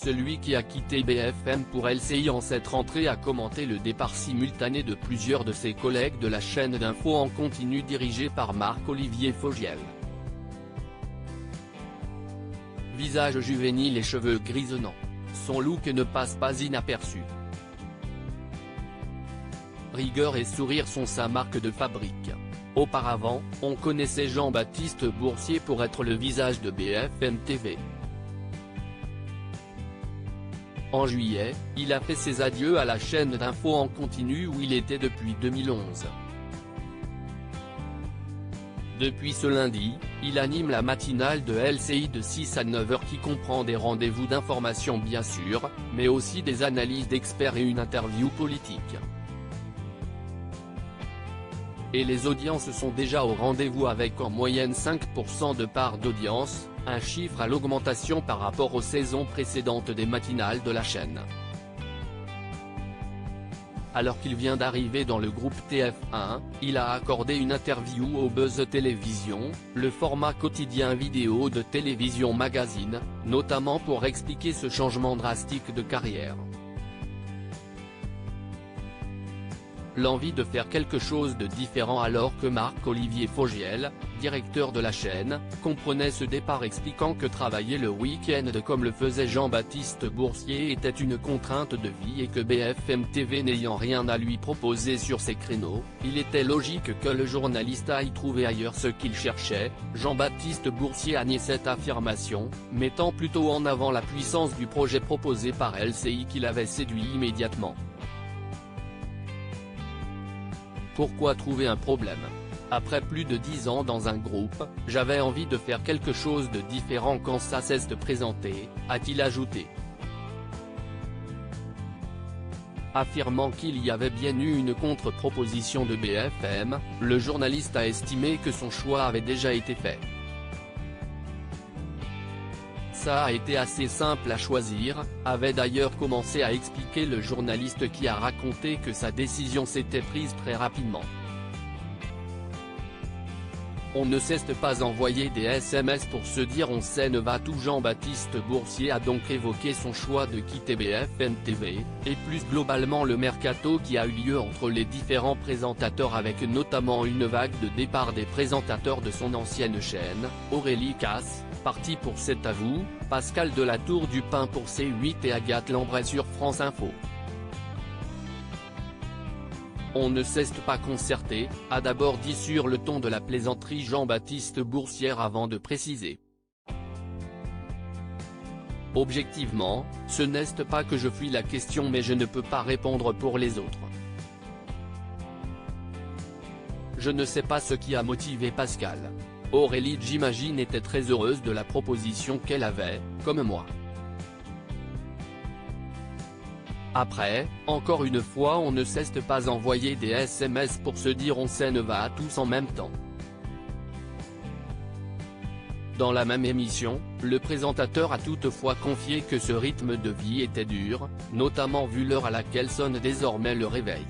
celui qui a quitté BFM pour LCI en cette rentrée a commenté le départ simultané de plusieurs de ses collègues de la chaîne d'info en continu dirigée par Marc-Olivier Fogiel. Visage juvénile et cheveux grisonnants, son look ne passe pas inaperçu. Rigueur et sourire sont sa marque de fabrique. Auparavant, on connaissait Jean-Baptiste Boursier pour être le visage de BFM TV. En juillet, il a fait ses adieux à la chaîne d'info en continu où il était depuis 2011. Depuis ce lundi, il anime la matinale de LCI de 6 à 9h qui comprend des rendez-vous d'information bien sûr, mais aussi des analyses d'experts et une interview politique. Et les audiences sont déjà au rendez-vous avec en moyenne 5% de part d'audience, un chiffre à l'augmentation par rapport aux saisons précédentes des matinales de la chaîne. Alors qu'il vient d'arriver dans le groupe TF1, il a accordé une interview au Buzz Télévision, le format quotidien vidéo de Télévision Magazine, notamment pour expliquer ce changement drastique de carrière. L'envie de faire quelque chose de différent alors que Marc-Olivier Fogiel, directeur de la chaîne, comprenait ce départ expliquant que travailler le week-end comme le faisait Jean-Baptiste Boursier était une contrainte de vie et que BFM TV n'ayant rien à lui proposer sur ces créneaux, il était logique que le journaliste aille trouver ailleurs ce qu'il cherchait. Jean-Baptiste Boursier a nié cette affirmation, mettant plutôt en avant la puissance du projet proposé par LCI qui l'avait séduit immédiatement. Pourquoi trouver un problème? Après plus de 10 ans dans un groupe, j'avais envie de faire quelque chose de différent quand ça cesse de présenter, a-t-il ajouté. Affirmant qu'il y avait bien eu une contre-proposition de BFM, le journaliste a estimé que son choix avait déjà été fait. Ça a été assez simple à choisir, avait d'ailleurs commencé à expliquer le journaliste qui a raconté que sa décision s'était prise très rapidement. On ne cesse pas d'envoyer des SMS pour se dire on sait ne va tout. Jean-Baptiste Boursier a donc évoqué son choix de quitter BFM TV, et plus globalement le mercato qui a eu lieu entre les différents présentateurs avec notamment une vague de départ des présentateurs de son ancienne chaîne, Aurélie Casse, parti pour C'est à vous, Pascal Delatour du Pain pour C8 et Agathe Lambray sur France Info. On ne cesse pas concerté, a d'abord dit sur le ton de la plaisanterie Jean-Baptiste Boursier avant de préciser. Objectivement, ce n'est pas que je fuis la question mais je ne peux pas répondre pour les autres. Je ne sais pas ce qui a motivé Pascal. Aurélie j'imagine était très heureuse de la proposition qu'elle avait, comme moi. Après, encore une fois on ne cesse pas d'envoyer des SMS pour se dire on sait ne va à tous en même temps. Dans la même émission, le présentateur a toutefois confié que ce rythme de vie était dur, notamment vu l'heure à laquelle sonne désormais le réveil.